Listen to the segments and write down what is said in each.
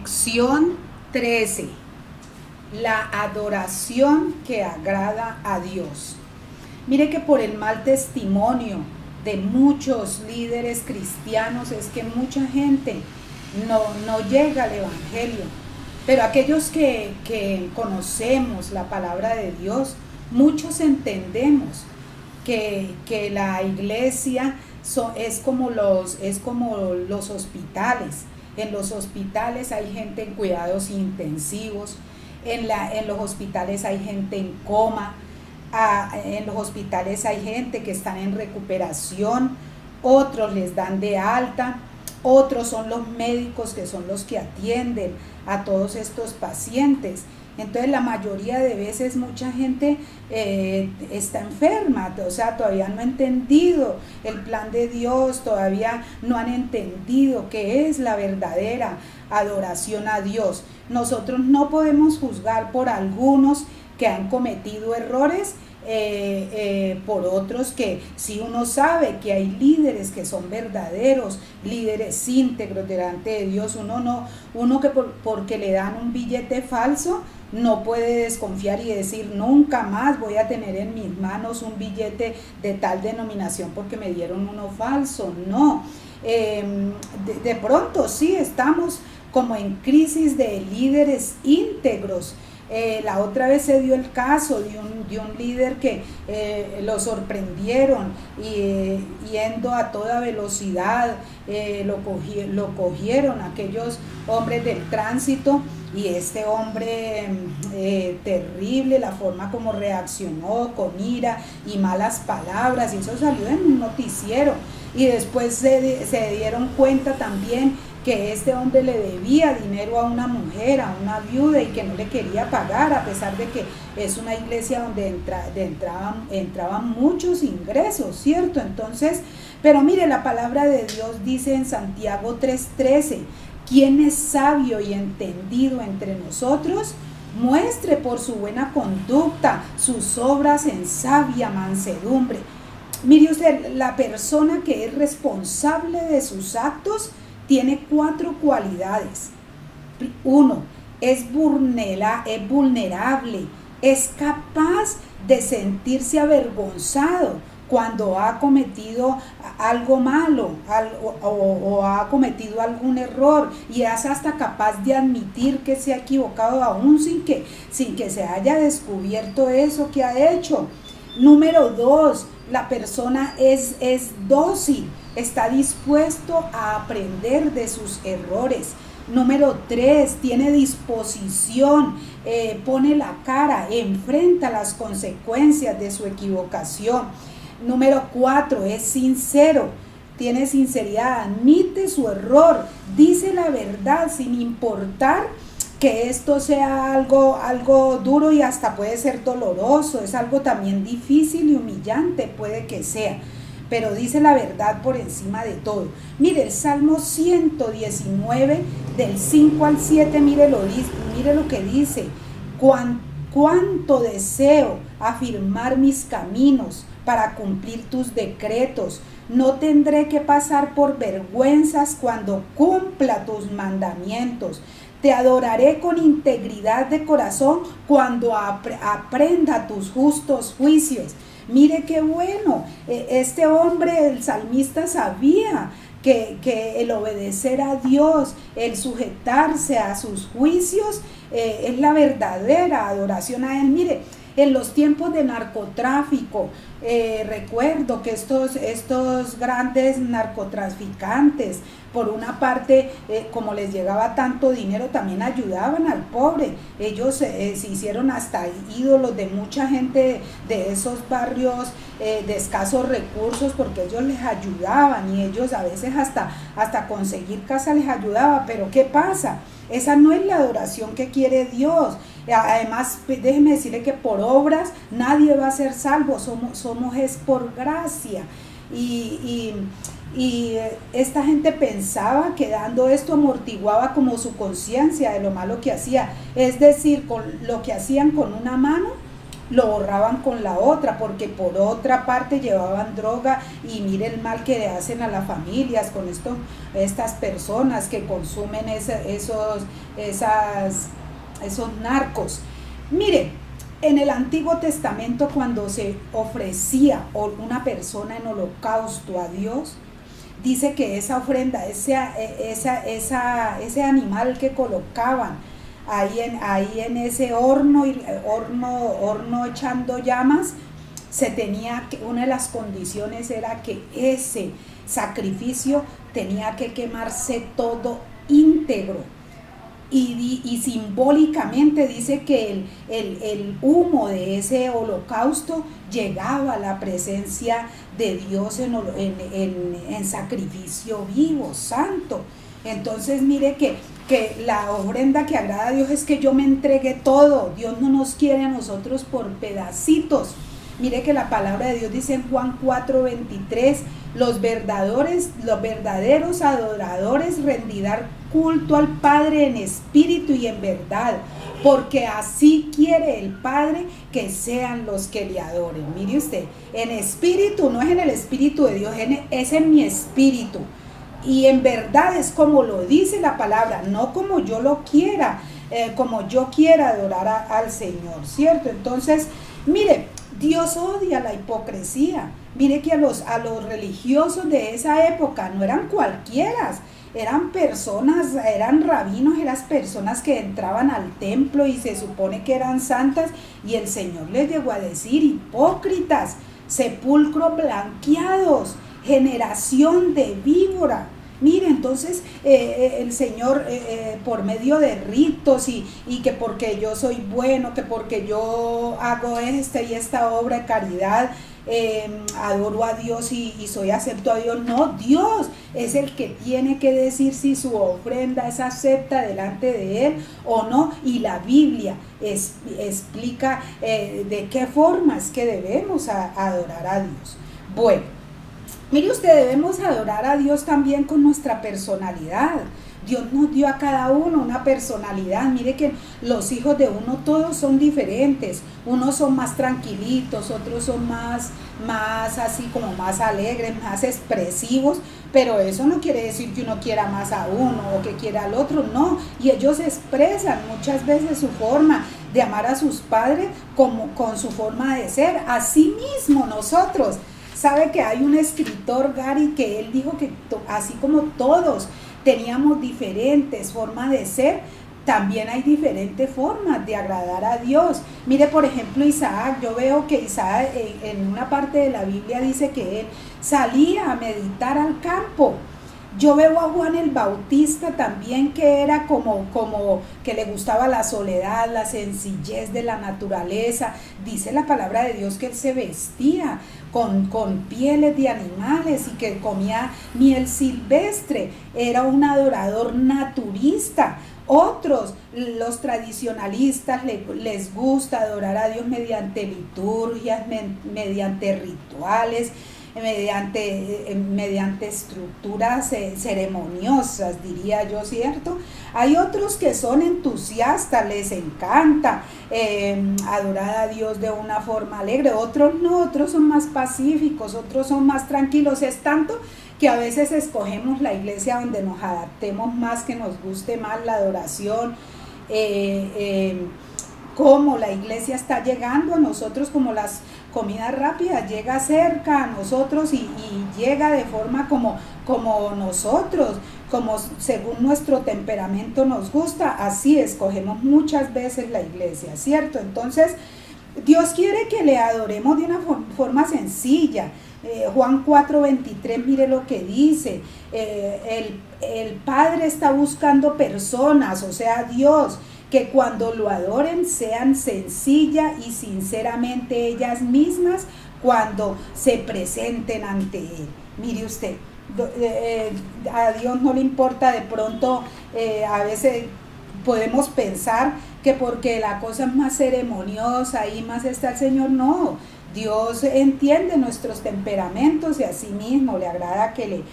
Lección 13. La adoración que agrada a Dios. Mire que por el mal testimonio de muchos líderes cristianos es que mucha gente no llega al Evangelio. Pero aquellos que conocemos la palabra de Dios, muchos entendemos que la iglesia es como los hospitales. En los hospitales hay gente en cuidados intensivos, en los hospitales hay gente en coma, en los hospitales hay gente que está en recuperación, otros les dan de alta, otros son los médicos que son los que atienden a todos estos pacientes. Entonces la mayoría de veces mucha gente está enferma, o sea, todavía no ha entendido el plan de Dios, todavía no han entendido qué es la verdadera adoración a Dios. Nosotros no podemos juzgar por algunos que han cometido errores, por otros que si uno sabe que hay líderes que son verdaderos, líderes íntegros delante de Dios, uno que porque le dan un billete falso, no puede desconfiar y decir nunca más voy a tener en mis manos un billete de tal denominación porque me dieron uno falso. No, de pronto sí estamos como en crisis de líderes íntegros. La otra vez se dio el caso de un líder que lo sorprendieron yendo a toda velocidad, lo cogieron aquellos hombres del tránsito y este hombre terrible, la forma como reaccionó con ira y malas palabras, y eso salió en un noticiero y después se dieron cuenta también que este hombre le debía dinero a una mujer, a una viuda, y que no le quería pagar, a pesar de que es una iglesia donde entraban muchos ingresos, ¿cierto? Entonces, pero mire, la palabra de Dios dice en Santiago 3:13, ¿quién es sabio y entendido entre nosotros? Muestre por su buena conducta sus obras en sabia mansedumbre. Mire usted, la persona que es responsable de sus actos tiene 4 cualidades. 1, es vulnerable, es capaz de sentirse avergonzado cuando ha cometido algo malo o ha cometido algún error, y es hasta capaz de admitir que se ha equivocado aún sin que se haya descubierto eso que ha hecho. Número 2, la persona es dócil, está dispuesto a aprender de sus errores. Número 3, tiene disposición, pone la cara, enfrenta las consecuencias de su equivocación. Número 4, es sincero, tiene sinceridad, admite su error, dice la verdad sin importar que esto sea algo duro y hasta puede ser doloroso, es algo también difícil y humillante, puede que sea, pero dice la verdad por encima de todo. Mire, el Salmo 119, del 5 al 7, mire lo que dice: cuánto deseo afirmar mis caminos para cumplir tus decretos. No tendré que pasar por vergüenzas cuando cumpla tus mandamientos. Te adoraré con integridad de corazón cuando aprenda tus justos juicios. Mire qué bueno, este hombre, el salmista, sabía que el obedecer a Dios, el sujetarse a sus juicios, es la verdadera adoración a Él. Mire, en los tiempos de narcotráfico, recuerdo que estos grandes narcotraficantes, por una parte, como les llegaba tanto dinero, también ayudaban al pobre. Ellos se hicieron hasta ídolos de mucha gente de esos barrios de escasos recursos, porque ellos les ayudaban, y ellos a veces hasta conseguir casa les ayudaba. Pero ¿qué pasa? Esa no es la adoración que quiere Dios. Además, déjeme decirle que por obras nadie va a ser salvo, somos es por gracia. Y esta gente pensaba que dando esto amortiguaba como su conciencia de lo malo que hacía. Es decir, con lo que hacían con una mano, lo borraban con la otra, porque por otra parte llevaban droga, y mire el mal que le hacen a las familias con estas personas que consumen esos narcos. Mire, en el Antiguo Testamento, cuando se ofrecía una persona en holocausto a Dios, dice que esa ofrenda, ese animal que colocaban ahí en ese horno echando llamas, una de las condiciones era que ese sacrificio tenía que quemarse todo íntegro. Y simbólicamente dice que el humo de ese holocausto llegaba a la presencia de Dios en sacrificio vivo, santo. Entonces mire que la ofrenda que agrada a Dios es que yo me entregue todo. Dios no nos quiere a nosotros por pedacitos. Mire que la palabra de Dios dice en Juan 4:23, los verdaderos adoradores rendirán culto al Padre en espíritu y en verdad, porque así quiere el Padre que sean los que le adoren. Mire usted, en espíritu, no es en el espíritu de Dios, es en mi espíritu. Y en verdad es como lo dice la palabra, no como yo lo quiera, como yo quiera adorar al Señor, ¿cierto? Entonces, mire, Dios odia la hipocresía. Mire que a los religiosos de esa época no eran cualquiera, eran personas, eran rabinos, eran personas que entraban al templo y se supone que eran santas, y el Señor les llegó a decir: hipócritas, sepulcros blanqueados, generación de víbora. Mire, entonces el Señor por medio de ritos y que porque yo soy bueno, que porque yo hago esta obra de caridad, adoro a Dios y soy acepto a Dios. No, Dios es el que tiene que decir si su ofrenda es acepta delante de Él o no, y la Biblia explica de qué forma es que debemos adorar a Dios. Bueno, mire usted, debemos adorar a Dios también con nuestra personalidad. Dios nos dio a cada uno una personalidad. Mire que los hijos de uno todos son diferentes. Unos son más tranquilitos, otros son más así como más alegres, más expresivos. Pero eso no quiere decir que uno quiera más a uno o que quiera al otro, no. Y ellos expresan muchas veces su forma de amar a sus padres con su forma de ser. Así mismo nosotros. Sabe que hay un escritor, Gary, que él dijo que así como todos teníamos diferentes formas de ser, también hay diferentes formas de agradar a Dios. Mire, por ejemplo, Isaac. Yo veo que Isaac en una parte de la Biblia dice que él salía a meditar al campo. Yo veo a Juan el Bautista también, que era como que le gustaba la soledad, la sencillez de la naturaleza. Dice la palabra de Dios que él se vestía con pieles de animales y que comía miel silvestre. Era un adorador naturista. Otros, los tradicionalistas, les gusta adorar a Dios mediante liturgias, mediante rituales, mediante estructuras ceremoniosas, diría yo, ¿cierto? Hay otros que son entusiastas, les encanta adorar a Dios de una forma alegre. Otros no, otros son más pacíficos, otros son más tranquilos. Es tanto que a veces escogemos la iglesia donde nos adaptemos más, que nos guste más la adoración, como la iglesia está llegando a nosotros, como las comidas rápidas, llega cerca a nosotros y llega de forma como nosotros, como según nuestro temperamento nos gusta. Así escogemos muchas veces la iglesia, ¿cierto? Entonces, Dios quiere que le adoremos de una forma sencilla. Juan 4:23, mire lo que dice. El Padre está buscando personas, o sea, Dios, que cuando lo adoren sean sencillas y sinceramente ellas mismas cuando se presenten ante Él. Mire usted, a Dios no le importa de pronto, a veces podemos pensar que porque la cosa es más ceremoniosa y más está el Señor. No, Dios entiende nuestros temperamentos y así mismo le agrada que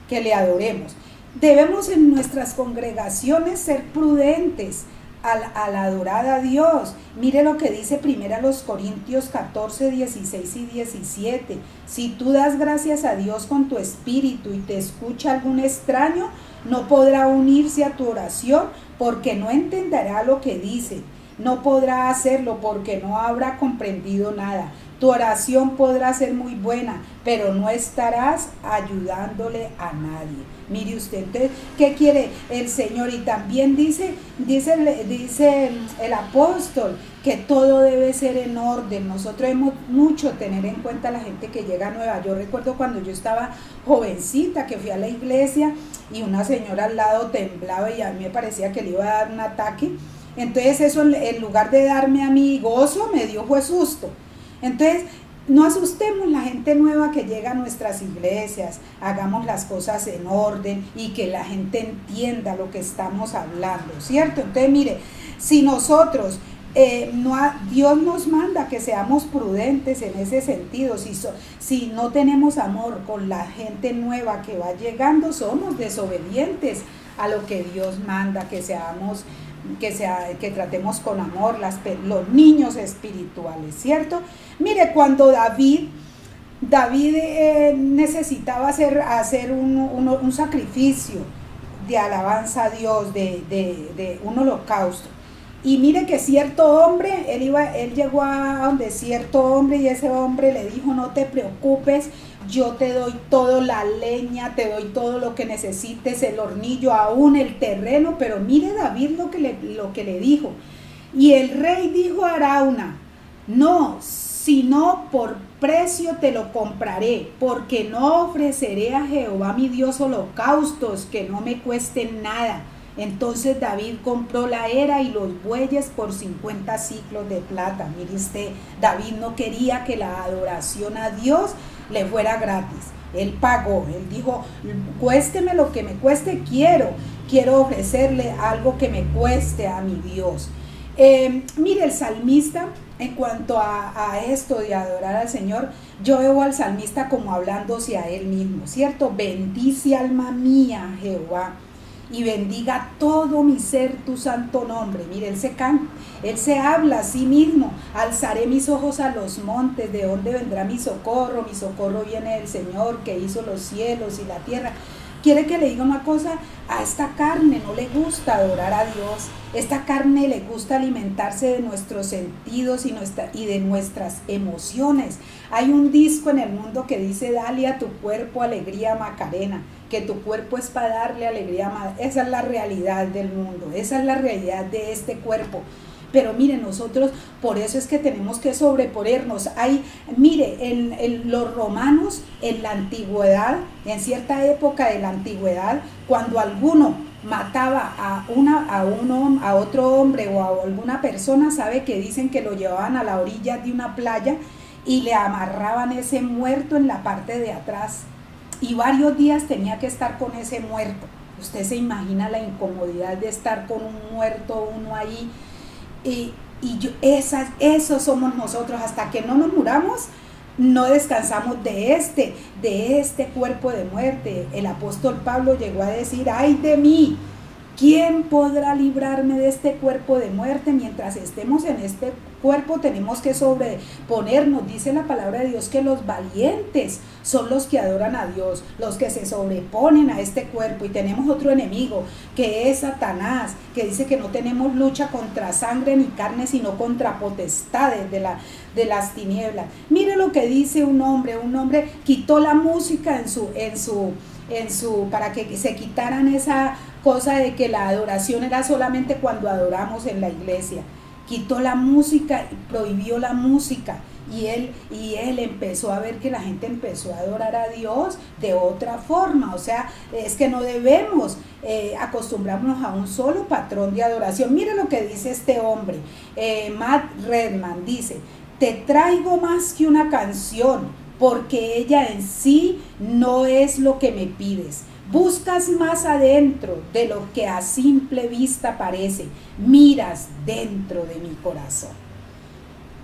le adoremos. Debemos en nuestras congregaciones ser prudentes al adorar a Dios. Mire lo que dice 1 Corintios 14, 16 y 17. Si tú das gracias a Dios con tu espíritu y te escucha algún extraño, no podrá unirse a tu oración porque no entenderá lo que dice. No podrá hacerlo porque no habrá comprendido nada. Tu oración podrá ser muy buena, pero no estarás ayudándole a nadie. Mire usted, entonces, ¿qué quiere el Señor? Y también dice el apóstol que todo debe ser en orden. Nosotros debemos mucho tener en cuenta a la gente que llega nueva. Yo recuerdo cuando yo estaba jovencita que fui a la iglesia y una señora al lado temblaba y a mí me parecía que le iba a dar un ataque. Entonces eso, en lugar de darme a mí gozo, me dio fue susto. Entonces, no asustemos la gente nueva que llega a nuestras iglesias, hagamos las cosas en orden y que la gente entienda lo que estamos hablando, ¿cierto? Entonces, mire, si nosotros, Dios nos manda que seamos prudentes en ese sentido, si no tenemos amor con la gente nueva que va llegando, somos desobedientes a lo que Dios manda, que tratemos con amor los niños espirituales, ¿cierto? Mire, cuando David necesitaba hacer un sacrificio de alabanza a Dios, de un holocausto. Y mire que cierto hombre, él llegó a donde cierto hombre y ese hombre le dijo, no te preocupes, yo te doy todo, la leña, te doy todo lo que necesites, el hornillo, aún el terreno. Pero mire David lo que le dijo. Y el rey dijo a Arauna, no, sino por precio te lo compraré, porque no ofreceré a Jehová mi Dios holocaustos que no me cuesten nada. Entonces David compró la era y los bueyes por 50 siclos de plata. Mire usted, David no quería que la adoración a Dios le fuera gratis. Él pagó, él dijo, cuésteme lo que me cueste, quiero ofrecerle algo que me cueste a mi Dios. Mire, el salmista, en cuanto a esto de adorar al Señor, yo veo al salmista como hablándose a él mismo, ¿cierto? Bendice alma mía, Jehová, y bendiga todo mi ser tu santo nombre. Mire, él se habla a sí mismo. Alzaré mis ojos a los montes, ¿de dónde vendrá mi socorro? Mi socorro viene del Señor que hizo los cielos y la tierra. Quiere que le diga una cosa, a esta carne no le gusta adorar a Dios. Esta carne le gusta alimentarse de nuestros sentidos y de nuestras emociones. Hay un disco en el mundo que dice, dale a tu cuerpo alegría Macarena, que tu cuerpo es para darle alegría. Esa es la realidad del mundo, esa es la realidad de este cuerpo. Pero mire, nosotros por eso es que tenemos que sobreponernos. Los romanos en la antigüedad, en cierta época de la antigüedad, cuando alguno mataba a otro hombre o a alguna persona, sabe que dicen que lo llevaban a la orilla de una playa y le amarraban ese muerto en la parte de atrás. Y varios días tenía que estar con ese muerto. Usted se imagina la incomodidad de estar con un muerto, uno ahí. Eso somos nosotros. Hasta que no nos muramos, no descansamos de este cuerpo de muerte. El apóstol Pablo llegó a decir, ay de mí, ¿quién podrá librarme de este cuerpo de muerte? Mientras estemos en este cuerpo tenemos que sobreponernos. Dice la palabra de Dios que los valientes son los que adoran a Dios, los que se sobreponen a este cuerpo. Y tenemos otro enemigo que es Satanás, que dice que no tenemos lucha contra sangre ni carne, sino contra potestades de las tinieblas. Mire lo que dice un hombre quitó la música para que se quitaran esa cosa de que la adoración era solamente cuando adoramos en la iglesia. Quitó la música, prohibió la música, y él empezó a ver que la gente empezó a adorar a Dios de otra forma. O sea, es que no debemos acostumbrarnos a un solo patrón de adoración. Mire lo que dice este hombre, Matt Redman, dice, te traigo más que una canción, porque ella en sí no es lo que me pides. Buscas más adentro de lo que a simple vista parece. Miras dentro de mi corazón.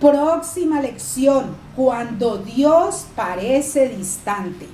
Próxima lección, cuando Dios parece distante.